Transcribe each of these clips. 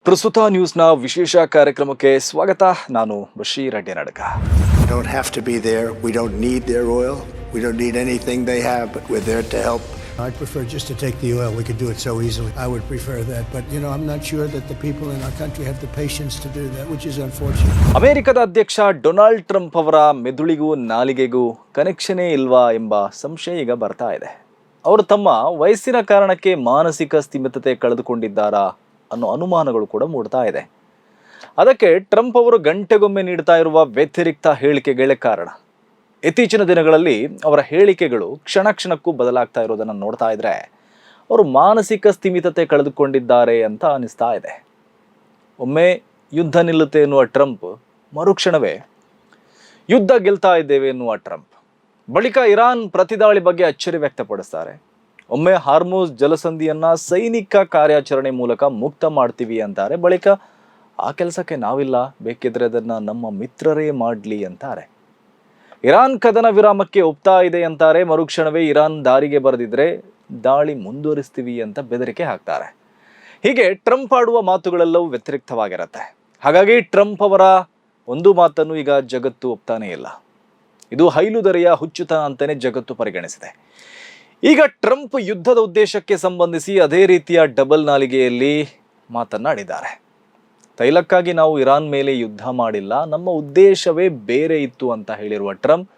ಪ್ರಸ್ತುತ ನ್ಯೂಸ್ನ ವಿಶೇಷ ಕಾರ್ಯಕ್ರಮಕ್ಕೆ ಸ್ವಾಗತ. ನಾನು Basheer ಅಡ್ಡೇನಡಕ. We don't have to be there. We don't need their oil. We don't need anything they have, but we're there to help. I'd prefer just to take the oil. We could do it so easily. I would prefer that. But, I'm not sure that the people in our country have the patience to do that, which is unfortunate. ಅಮೆರಿಕದ ಅಧ್ಯಕ್ಷ Donald Trump ಅವರ ಮೆದುಳಿಗೂ ನಾಲಿಗೆಗೂ ಕನೆಕ್ಷನೇ ಇಲ್ವಾ ಎಂಬ ಸಂಶಯ ಈಗ ಬರ್ತಾ ಇದೆ. ಅವರು ತಮ್ಮ ವಯಸ್ಸಿನ ಕಾರಣಕ್ಕೆ ಮಾನಸಿಕ ಸ್ಥಿಮಿತತೆ ಕಳೆದುಕೊಂಡಿದ್ದಾರಾ ಅನ್ನೋ ಅನುಮಾನಗಳು ಕೂಡ ಮೂಡ್ತಾ ಇದೆ. ಅದಕ್ಕೆ ಟ್ರಂಪ್ ಅವರು ಗಂಟೆಗೊಮ್ಮೆ ನೀಡ್ತಾ ಇರುವ ವ್ಯತಿರಿಕ್ತ ಹೇಳಿಕೆಗಳೇ ಕಾರಣ. ಇತ್ತೀಚಿನ ದಿನಗಳಲ್ಲಿ ಅವರ ಹೇಳಿಕೆಗಳು ಕ್ಷಣ ಕ್ಷಣಕ್ಕೂ ಬದಲಾಗ್ತಾ ಇರೋದನ್ನು ನೋಡ್ತಾ ಇದ್ರೆ ಅವರು ಮಾನಸಿಕ ಸ್ಥಿಮಿತತೆ ಕಳೆದುಕೊಂಡಿದ್ದಾರೆ ಅಂತ ಅನಿಸ್ತಾ ಇದೆ. ಒಮ್ಮೆ ಯುದ್ಧ ನಿಲ್ಲುತ್ತೆ ಎನ್ನುವ ಟ್ರಂಪ್, ಮರುಕ್ಷಣವೇ ಯುದ್ಧ ಗೆಲ್ತಾ ಇದ್ದೇವೆ ಎನ್ನುವ ಟ್ರಂಪ್, ಬಳಿಕ ಇರಾನ್ ಪ್ರತಿದಾಳಿ ಬಗ್ಗೆ ಅಚ್ಚರಿ ವ್ಯಕ್ತಪಡಿಸ್ತಾರೆ. ಒಮ್ಮೆ ಹಾರ್ಮುಜ್ ಜಲಸಂಧಿಯನ್ನ ಸೈನಿಕ ಕಾರ್ಯಾಚರಣೆ ಮೂಲಕ ಮುಕ್ತ ಮಾಡ್ತೀವಿ ಅಂತಾರೆ, ಬಳಿಕ ಆ ಕೆಲಸಕ್ಕೆ ನಾವಿಲ್ಲ, ಬೇಕಿದ್ರೆ ಅದನ್ನ ನಮ್ಮ ಮಿತ್ರರೇ ಮಾಡಲಿ ಅಂತಾರೆ. ಇರಾನ್ ಕದನ ವಿರಾಮಕ್ಕೆ ಒಪ್ತಾ ಇದೆ ಅಂತಾರೆ, ಮರುಕ್ಷಣವೇ ಇರಾನ್ ದಾರಿಗೆ ಬರೆದಿದ್ರೆ ದಾಳಿ ಮುಂದುವರಿಸ್ತೀವಿ ಅಂತ ಬೆದರಿಕೆ ಹಾಕ್ತಾರೆ. ಹೀಗೆ ಟ್ರಂಪ್ ಆಡುವ ಮಾತುಗಳೆಲ್ಲವೂ ವ್ಯತಿರಿಕ್ತವಾಗಿರುತ್ತೆ. ಹಾಗಾಗಿ ಟ್ರಂಪ್ ಅವರ ಒಂದು ಮಾತನ್ನು ಈಗ ಜಗತ್ತು ಒಪ್ತಾನೇ ಇಲ್ಲ. ಇದು ಹೈಲುದರೆಯ ಹುಚ್ಚುತನ ಅಂತಾನೆ ಜಗತ್ತು ಪರಿಗಣಿಸಿದೆ. ಈಗ ಟ್ರಂಪ್ ಯುದ್ಧದ ಉದ್ದೇಶಕ್ಕೆ ಸಂಬಂಧಿಸಿ ಅದೇ ರೀತಿಯ ಡಬಲ್ ನಾಲಿಗೆಯಲ್ಲಿ ಮಾತನಾಡಿದ್ದಾರೆ. ತೈಲಕ್ಕಾಗಿ ನಾವು ಇರಾನ್ ಮೇಲೆ ಯುದ್ಧ ಮಾಡಿಲ್ಲ, ನಮ್ಮ ಉದ್ದೇಶವೇ ಬೇರೆ ಇತ್ತು ಅಂತ ಹೇಳಿರುವ ಟ್ರಂಪ್,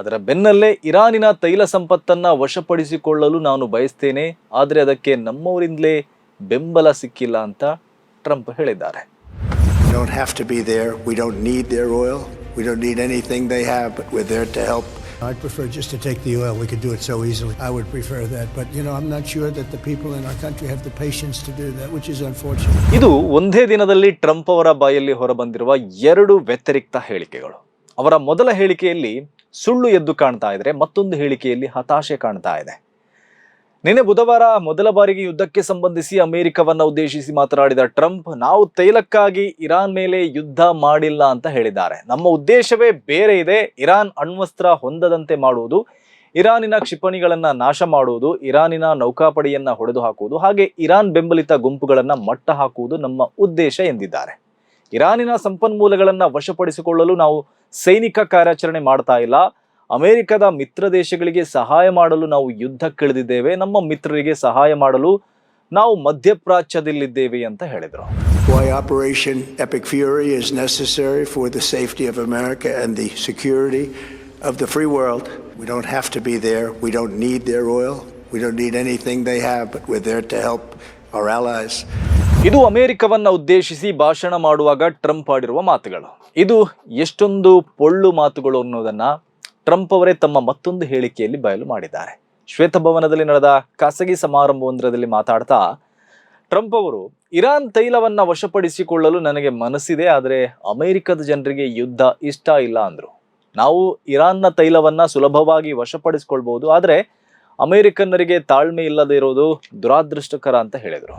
ಅದರ ಬೆನ್ನಲ್ಲೇ ಇರಾನಿನ ತೈಲ ಸಂಪತ್ತನ್ನ ವಶಪಡಿಸಿಕೊಳ್ಳಲು ನಾನು ಬಯಸ್ತೇನೆ, ಆದರೆ ಅದಕ್ಕೆ ನಮ್ಮವರಿಂದಲೇ ಬೆಂಬಲ ಸಿಕ್ಕಿಲ್ಲ ಅಂತ ಟ್ರಂಪ್ ಹೇಳಿದ್ದಾರೆ. We don't have to be there. We don't need their oil. We don't need anything they have, but we're there to help. I'd prefer just to take the oil. We could do it so easily. I would prefer that. But, I'm not sure that the people in our country have the patience to do that, which is unfortunate. ಇದು ಒಂದೇ ದಿನದಲ್ಲಿ Trump ಅವರ ಬಾಯಲ್ಲಿ ಹೊರಬಂದಿರುವ ಎರಡು ವ್ಯತಿರಿಕ್ತ ಹೇಳಿಕೆಗಳು. ಅವರ ಮೊದಲ ಹೇಳಿಕೆಯಲ್ಲಿ ಸುಳ್ಳು ಎದ್ದು ಕಾಣ್ತಾ ಇದ್ರೆ, ಮತ್ತೊಂದು ಹೇಳಿಕೆಯಲ್ಲಿ ಹತಾಶೆ ಕಾಣ್ತಾ ಇದೆ. ನಿನ್ನೆ ಬುಧವಾರ ಮೊದಲ ಬಾರಿಗೆ ಯುದ್ಧಕ್ಕೆ ಸಂಬಂಧಿಸಿ ಅಮೆರಿಕವನ್ನ ಉದ್ದೇಶಿಸಿ ಮಾತನಾಡಿದ ಟ್ರಂಪ್, ನಾವು ತೈಲಕ್ಕಾಗಿ ಇರಾನ್ ಮೇಲೆ ಯುದ್ಧ ಮಾಡಿಲ್ಲ ಅಂತ ಹೇಳಿದ್ದಾರೆ. ನಮ್ಮ ಉದ್ದೇಶವೇ ಬೇರೆ ಇದೆ. ಇರಾನ್ ಅಣ್ವಸ್ತ್ರ ಹೊಂದದಂತೆ ಮಾಡುವುದು, ಇರಾನಿನ ಕ್ಷಿಪಣಿಗಳನ್ನ ನಾಶ ಮಾಡುವುದು, ಇರಾನಿನ ನೌಕಾಪಡೆಯನ್ನ ಹೊಡೆದು ಹಾಕುವುದು, ಹಾಗೆ ಇರಾನ್ ಬೆಂಬಲಿತ ಗುಂಪುಗಳನ್ನ ಮಟ್ಟ ಹಾಕುವುದು ನಮ್ಮ ಉದ್ದೇಶ ಎಂದಿದ್ದಾರೆ. ಇರಾನಿನ ಸಂಪನ್ಮೂಲಗಳನ್ನ ವಶಪಡಿಸಿಕೊಳ್ಳಲು ನಾವು ಸೈನಿಕ ಕಾರ್ಯಾಚರಣೆ ಮಾಡ್ತಾ ಇಲ್ಲ. ಅಮೆರಿಕದ ಮಿತ್ರ ದೇಶಗಳಿಗೆ ಸಹಾಯ ಮಾಡಲು ನಾವು ಯುದ್ಧಕ್ಕಿಳಿದಿದ್ದೇವೆ. ನಮ್ಮ ಮಿತ್ರರಿಗೆ ಸಹಾಯ ಮಾಡಲು ನಾವು ಮಧ್ಯಪ್ರಾಚ್ಯದಲ್ಲಿದ್ದೇವೆ ಅಂತ ಹೇಳಿದರು. Why Operation Epic Fury is necessary for the safety of America and the security of the free world. We don't have to be there. We don't need their oil. We don't need anything they have, but we're there to help our allies. ಇದು ಅಮೆರಿಕವನ್ನ ಉದ್ದೇಶಿಸಿ ಭಾಷಣ ಮಾಡುವಾಗ Trump ಆಡಿರುವ ಮಾತುಗಳು. ಇದು ಎಷ್ಟೊಂದು ಪೊಳ್ಳು ಮಾತುಗಳು ಅನ್ನೋದನ್ನ Trump ಅವರೇ ತಮ್ಮ ಮತ್ತೊಂದು ಹೇಳಿಕೆಯಲ್ಲಿ ಬಯಲು ಮಾಡಿದ್ದಾರೆ. ಶ್ವೇತಭವನದಲ್ಲಿ ನಡೆದ ಖಾಸಗಿ ಸಮಾರಂಭವೊಂದರಲ್ಲಿ ಮಾತಾಡ್ತಾ ಟ್ರಂಪ್ ಅವರು, ಇರಾನ್ ತೈಲವನ್ನ ವಶಪಡಿಸಿಕೊಳ್ಳಲು ನನಗೆ ಮನಸ್ಸಿದೆ, ಆದರೆ ಅಮೆರಿಕದ ಜನರಿಗೆ ಯುದ್ಧ ಇಷ್ಟ ಇಲ್ಲ ಅಂದ್ರು. ನಾವು ಇರಾನ್ನ ತೈಲವನ್ನ ಸುಲಭವಾಗಿ ವಶಪಡಿಸಿಕೊಳ್ಬಹುದು, ಆದರೆ ಅಮೆರಿಕನ್ನರಿಗೆ ತಾಳ್ಮೆ ಇಲ್ಲದೆ ಇರೋದು ದುರಾದೃಷ್ಟಕರ ಅಂತ ಹೇಳಿದರು.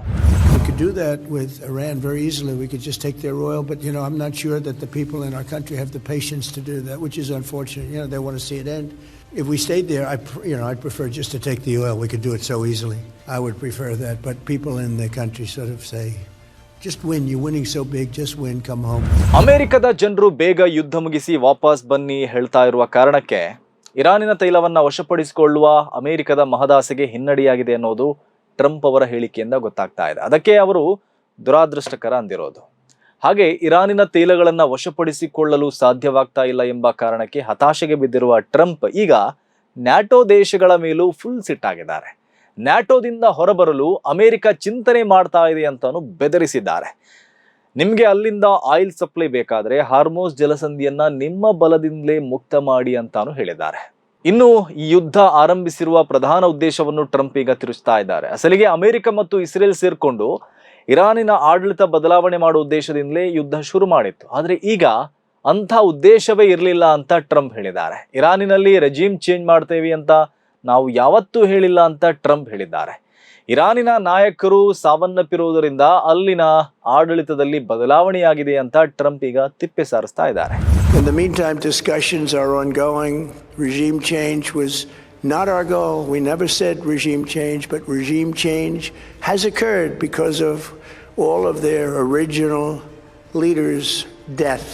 We could do that with Iran very easily. We could just take their oil, but I'm not sure that the people in our country have the patience to do that, which is unfortunate. They want to see it end. If we stayed there, I'd prefer just to take the oil. We could do it so easily. I would prefer that, but people in the country sort of say, just win. You're winning so big. Just win. Come home. ಅಮೆರಿಕದ ಜನರು ಬೇಗ ಯುದ್ಧ ಮುಗಿಸಿ ವಾಪಸ್ ಬನ್ನಿ ಹೇಳ್ತಾ ಇರುವ ಕಾರಣಕ್ಕೆ ಇರಾನಿನ ತೈಲವನ್ನ ವಶಪಡಿಸಿಕೊಳ್ಳುವ ಅಮೆರಿಕದ ಮಹದಾಸೆಗೆ ಹಿನ್ನಡೆಯಾಗಿದೆ ಅನ್ನೋದು ಟ್ರಂಪ್ ಅವರ ಹೇಳಿಕೆಯಿಂದ ಗೊತ್ತಾಗ್ತಾ ಇದೆ. ಅದಕ್ಕೆ ಅವರು ದುರಾದೃಷ್ಟಕರ ಅಂದಿರೋದು. ಹಾಗೆ ಇರಾನಿನ ತೈಲಗಳನ್ನ ವಶಪಡಿಸಿಕೊಳ್ಳಲು ಸಾಧ್ಯವಾಗ್ತಾ ಇಲ್ಲ ಎಂಬ ಕಾರಣಕ್ಕೆ ಹತಾಶೆಗೆ ಬಿದ್ದಿರುವ ಟ್ರಂಪ್ ಈಗ ನ್ಯಾಟೋ ದೇಶಗಳ ಮೇಲೂ ಫುಲ್ ಸಿಟ್ಟಾಗಿದ್ದಾರೆ. ನ್ಯಾಟೋದಿಂದ ಹೊರಬರಲು ಅಮೆರಿಕ ಚಿಂತನೆ ಮಾಡ್ತಾ ಇದೆ ಅಂತಾನು ಬೆದರಿಸಿದ್ದಾರೆ. ನಿಮ್ಗೆ ಅಲ್ಲಿಂದ ಆಯಿಲ್ ಸಪ್ಲೈ ಬೇಕಾದ್ರೆ ಹಾರ್ಮುಜ್ ಜಲಸಂಧಿಯನ್ನ ನಿಮ್ಮ ಬಲದಿಂದಲೇ ಮುಕ್ತ ಮಾಡಿ ಅಂತಾನು ಹೇಳಿದ್ದಾರೆ. ಇನ್ನು ಈ ಯುದ್ಧ ಆರಂಭಿಸಿರುವ ಪ್ರಧಾನ ಉದ್ದೇಶವನ್ನು ಟ್ರಂಪ್ ಈಗ ತಿರುಚ್ತಾ ಇದ್ದಾರೆ. ಅಸಲಿಗೆ ಅಮೆರಿಕ ಮತ್ತು ಇಸ್ರೇಲ್ ಸೇರ್ಕೊಂಡು ಇರಾನಿನ ಆಡಳಿತ ಬದಲಾವಣೆ ಮಾಡುವ ಉದ್ದೇಶದಿಂದಲೇ ಯುದ್ಧ ಶುರು ಮಾಡಿತ್ತು. ಆದರೆ ಈಗ ಅಂಥ ಉದ್ದೇಶವೇ ಇರಲಿಲ್ಲ ಅಂತ ಟ್ರಂಪ್ ಹೇಳಿದ್ದಾರೆ. ಇರಾನಿನಲ್ಲಿ ರೆಜಿಮ್ ಚೇಂಜ್ ಮಾಡ್ತೇವೆ ಅಂತ ನಾವು ಯಾವತ್ತೂ ಹೇಳಿಲ್ಲ ಅಂತ ಟ್ರಂಪ್ ಹೇಳಿದ್ದಾರೆ. ಇರಾನಿನ ನಾಯಕರು ಸಾವನ್ನಪ್ಪಿರುವುದರಿಂದ ಅಲ್ಲಿನ ಆಡಳಿತದಲ್ಲಿ ಬದಲಾವಣೆಯಾಗಿದೆ ಅಂತ ಟ್ರಂಪ್ ಈಗ ತಿಪ್ಪೆ ಸಾರಿಸ್ತಾ ಇದ್ದಾರೆ. In the meantime, discussions are ongoing. Regime change was not our goal. We never said regime change, but regime change has occurred because of all of their original leaders' death.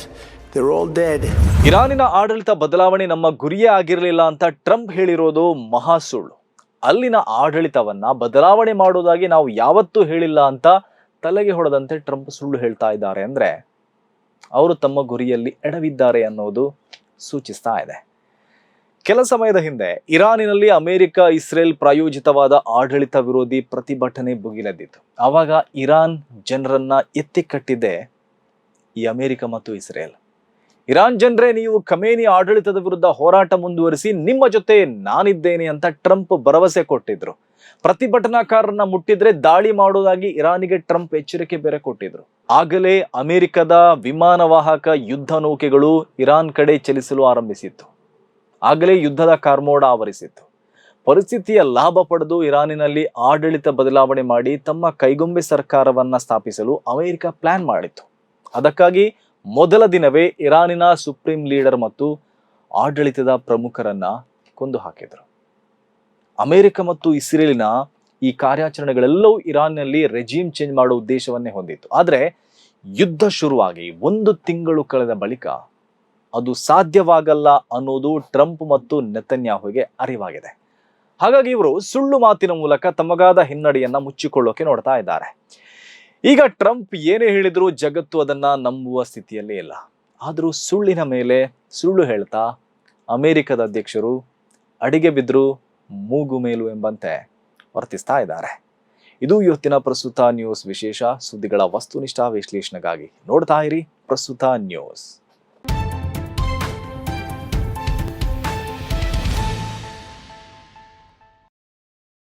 They're all dead. ಇರಾನಿನ ಆಡಳಿತ ಬದಲಾವಣೆ ನಮ್ಮ ಗುರಿಯೇ ಆಗಿರಲಿಲ್ಲ ಅಂತ Trump ಹೇಳಿರೋದು ಮಹಾ ಸುಳ್ಳು. ಅಲ್ಲಿನ ಆಡಳಿತವನ್ನ ಬದಲಾವಣೆ ಮಾಡೋದಾಗಿ ನಾವು ಯಾವತ್ತೂ ಹೇಳಿಲ್ಲ ಅಂತ ತಲೆಗೆ ಹೊಡೆದಂತೆ ಟ್ರಂಪ್ ಸುಳ್ಳು ಹೇಳ್ತಾ ಇದ್ದಾರೆ ಅಂದ್ರೆ ಅವರು ತಮ್ಮ ಗುರಿಯಲ್ಲಿ ಎಡವಿದ್ದಾರೆ ಅನ್ನೋದು ಸೂಚಿಸ್ತಾ ಇದೆ. ಕೆಲ ಸಮಯದ ಹಿಂದೆ ಇರಾನಿನಲ್ಲಿ ಅಮೆರಿಕ ಇಸ್ರೇಲ್ ಪ್ರಾಯೋಜಿತವಾದ ಆಡಳಿತ ವಿರೋಧಿ ಪ್ರತಿಭಟನೆ ಭುಗಿಲೆದ್ದಿತ್ತು. ಆವಾಗ ಇರಾನ್ ಜನರನ್ನ ಎತ್ತಿ ಕಟ್ಟಿದ್ದೆ ಈ ಅಮೆರಿಕ ಮತ್ತು ಇಸ್ರೇಲ್. ಇರಾನ್ ಜನರೇ, ನೀವು ಖಮೇನಿ ಆಡಳಿತದ ವಿರುದ್ಧ ಹೋರಾಟ ಮುಂದುವರಿಸಿ, ನಿಮ್ಮ ಜೊತೆ ನಾನಿದ್ದೇನೆ ಅಂತ ಟ್ರಂಪ್ ಭರವಸೆ ಕೊಟ್ಟಿದ್ರು. ಪ್ರತಿಭಟನಾಕಾರರನ್ನ ಮುಟ್ಟಿದ್ರೆ ದಾಳಿ ಮಾಡೋದಾಗಿ ಇರಾನಿಗೆ ಟ್ರಂಪ್ ಎಚ್ಚರಿಕೆ ಬೇರೆ ಕೊಟ್ಟಿದ್ರು. ಆಗಲೇ ಅಮೆರಿಕದ ವಿಮಾನವಾಹಕ ಯುದ್ಧ ನೌಕೆಗಳು ಇರಾನ್ ಕಡೆ ಚಲಿಸಲು ಆರಂಭಿಸಿತ್ತು. ಆಗಲೇ ಯುದ್ಧದ ಕಾರ್ಮೋಡ ಆವರಿಸಿತ್ತು. ಪರಿಸ್ಥಿತಿಯ ಲಾಭ ಪಡೆದು ಇರಾನಿನಲ್ಲಿ ಆಡಳಿತ ಬದಲಾವಣೆ ಮಾಡಿ ತಮ್ಮ ಕೈಗೊಂಬೆ ಸರ್ಕಾರವನ್ನ ಸ್ಥಾಪಿಸಲು ಅಮೆರಿಕ ಪ್ಲಾನ್ ಮಾಡಿತ್ತು. ಅದಕ್ಕಾಗಿ ಮೊದಲ ದಿನವೇ ಇರಾನಿನ ಸುಪ್ರೀಂ ಲೀಡರ್ ಮತ್ತು ಆಡಳಿತದ ಪ್ರಮುಖರನ್ನ ಕೊಂದು ಹಾಕಿದರು. ಅಮೆರಿಕ ಮತ್ತು ಇಸ್ರೇಲಿನ ಈ ಕಾರ್ಯಾಚರಣೆಗಳೆಲ್ಲವೂ ಇರಾನ್ನಲ್ಲಿ ರೆಜಿಮ್ ಚೇಂಜ್ ಮಾಡೋ ಉದ್ದೇಶವನ್ನೇ ಹೊಂದಿತ್ತು. ಆದರೆ ಯುದ್ಧ ಶುರುವಾಗಿ 1 ತಿಂಗಳು ಕಳೆದ ಬಳಿಕ ಅದು ಸಾಧ್ಯವಾಗಲ್ಲ ಅನ್ನೋದು ಟ್ರಂಪ್ ಮತ್ತು ನೆತನ್ಯಾಹುಗೆ ಅರಿವಾಗಿದೆ. ಹಾಗಾಗಿ ಇವರು ಸುಳ್ಳು ಮಾತಿನ ಮೂಲಕ ತಮಗಾದ ಹಿನ್ನಡೆಯನ್ನ ಮುಚ್ಚಿಕೊಳ್ಳೋಕೆ ನೋಡ್ತಾ ಇದ್ದಾರೆ. ಈಗ ಟ್ರಂಪ್ ಏನೇ ಹೇಳಿದ್ರು ಜಗತ್ತು ಅದನ್ನ ನಂಬುವ ಸ್ಥಿತಿಯಲ್ಲೇ ಇಲ್ಲ. ಆದರೂ ಸುಳ್ಳಿನ ಮೇಲೆ ಸುಳ್ಳು ಹೇಳ್ತಾ ಅಮೆರಿಕದ ಅಧ್ಯಕ್ಷರು ಅಡಿಗೆ ಬಿದ್ರು ಮೂಗು ಮೇಲು ಎಂಬಂತೆ ವರ್ತಿಸ್ತಾ ಇದ್ದಾರೆ. ಇದು ಇವತ್ತಿನ ಪ್ರಸ್ತುತ ನ್ಯೂಸ್ ವಿಶೇಷ. ಸುದ್ದಿಗಳ ವಸ್ತುನಿಷ್ಠ ವಿಶ್ಲೇಷಣೆಗಾಗಿ ನೋಡ್ತಾ ಇರಿ ಪ್ರಸ್ತುತ ನ್ಯೂಸ್.